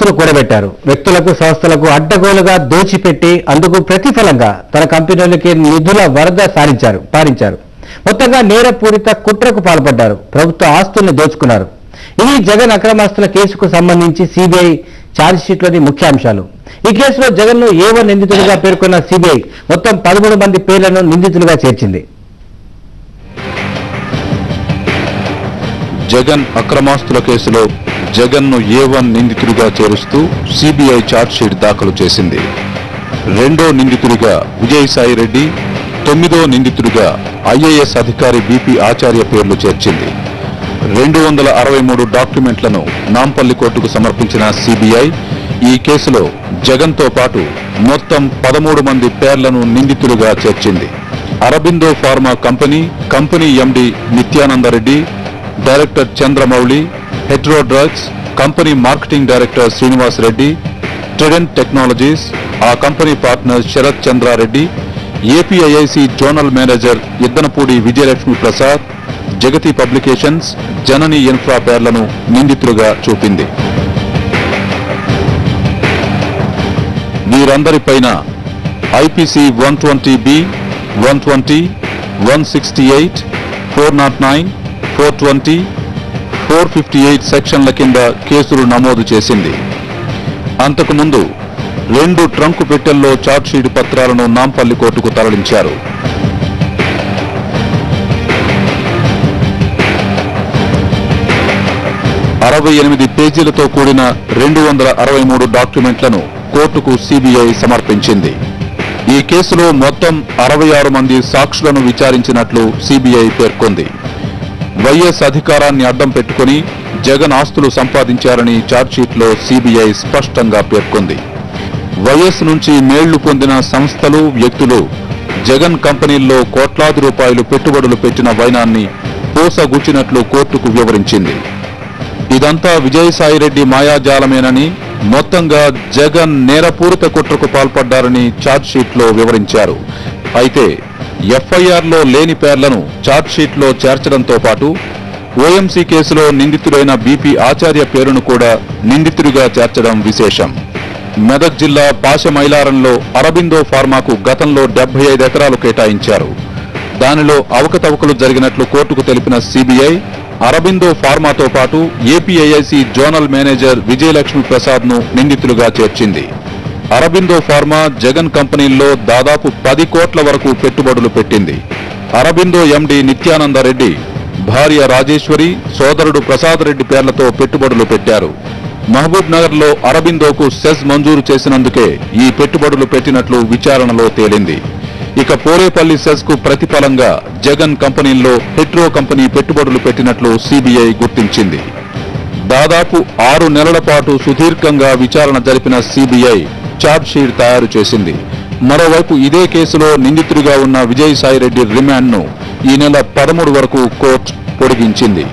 ఆస్తులు కూడబెట్టారు. వ్యక్తులకు, సంస్థలకు అడ్డగోలుగా దోచిపెట్టి అందుకు ప్రతిఫలంగా తన కంపెనీలకి నిధుల వరద పారించారు. మొత్తంగా నేరపూరిత కుట్రకు పాల్పడ్డారు. ప్రభుత్వ ఆస్తుల్ని దోచుకున్నారు. ఇవి జగన్ అక్రమాస్తుల కేసుకు సంబంధించి సిబిఐ ఛార్జ్షీట్లోని ముఖ్యాంశాలు. ఈ కేసులో జగన్ను A1 నిందితుడిగా పేర్కొన్న సిబిఐ మొత్తం 13 మంది పేర్లను నిందితులుగా చేర్చింది. జగన్ అక్రమాస్తుల కేసులో జగన్ను A1 నిందితుడిగా చేరుస్తూ సిబిఐ ఛార్జ్షీట్ దాఖలు చేసింది. 2వ నిందితుడిగా విజయసాయి రెడ్డి, 9వ నిందితుడిగా ఐఏఎస్ అధికారి బిపి ఆచార్య పేర్లు చేర్చింది. 263 డాక్యుమెంట్లను నాంపల్లి కోర్టుకు సమర్పించిన సిబిఐ ఈ కేసులో జగన్తో పాటు మొత్తం 13 మంది పేర్లను నిందితులుగా చేర్చింది. Aurobindo pharma company MD Nityananda Reddy, director Chandramouli, Hetero drugs company marketing director Srinivas Reddy, Trident technologies ఆ company partner Sarath Chandra Reddy, APIIC zonal manager Iddanapudi Vijayalakshmi Prasad, Jagati publications, Janani infra పేర్లను నిందితులుగా చూపింది. వీరందరిపైన ఐపీసీ 120B, 120, 168, 409, 420, 458 సెక్షన్ల కింద కేసులు నమోదు చేసింది. అంతకుముందు 2 ట్రంకు పెట్టెల్లో ఛార్జ్షీట్ పత్రాలను నాంపల్లి కోర్టుకు తరలించారు. 68 పేజీలతో కూడిన 263 డాక్యుమెంట్లను కోర్టుకు సిబిఐ సమర్పించింది. ఈ కేసులో మొత్తం 66 మంది సాక్షులను విచారించినట్లు సిబిఐ పేర్కొంది. వైఎస్ అధికారాన్ని అడ్డం పెట్టుకుని జగన్ ఆస్తులు సంపాదించారని ఛార్జ్షీట్లో సిబిఐ స్పష్టంగా పేర్కొంది. వైఎస్ నుంచి మేళ్లు పొందిన సంస్థలు, వ్యక్తులు జగన్ కంపెనీల్లో కోట్లాది రూపాయలు పెట్టుబడులు పెట్టిన వైనాన్ని పోసగుచ్చినట్లు కోర్టుకు వివరించింది. ఇదంతా విజయసాయిరెడ్డి మాయాజాలమేనని, మొత్తంగా జగన్ నేరపూరిత కుట్రకు పాల్పడ్డారని ఛార్జ్షీట్లో వివరించారు. అయితే ఎఫ్ఐఆర్లో లేని పేర్లను ఛార్జ్షీట్లో చేర్చడంతో పాటు ఓఎంసీ కేసులో నిందితుడైన బిపి ఆచార్య పేరును కూడా నిందితుడిగా చేర్చడం విశేషం. మెదక్ జిల్లా పాశమైలారంలో అరబిందో ఫార్మాకు గతంలో 75 ఎకరాలు కేటాయించారు. దానిలో అవకతవకలు జరిగినట్లు కోర్టుకు తెలిపిన సిబిఐ అరబిందో ఫార్మాతో పాటు APIIC zonal manager Vijayalakshmi Prasad ను నిందితులుగా చేర్చింది. అరబిందో ఫార్మా జగన్ కంపెనీల్లో దాదాపు 10 కోట్ల వరకు పెట్టుబడులు పెట్టింది. అరబిందో ఎండి నిత్యానందరెడ్డి, భార్య రాజేశ్వరి, సోదరుడు ప్రసాద్ రెడ్డి పేర్లతో పెట్టుబడులు పెట్టారు. మహబూబ్ నగర్ లో అరబిందోకు సెజ్ మంజూరు చేసినందుకే ఈ పెట్టుబడులు పెట్టినట్లు విచారణలో తేలింది. ఇక పోరేపల్లి సెజ్ కు ప్రతిఫలంగా జగన్ కంపెనీల్లో హెట్రో కంపెనీ పెట్టుబడులు పెట్టినట్లు సిబిఐ గుర్తించింది. దాదాపు 6 నెలల పాటు సుదీర్ఘంగా విచారణ జరిపిన సిబిఐ ఛార్జ్షీట్ తయారు చేసింది. మరోవైపు ఇదే కేసులో నిందితుడిగా ఉన్న విజయసాయిరెడ్డి రిమాండ్ను ఈ నెల 13 వరకు కోర్టు పొడిగించింది.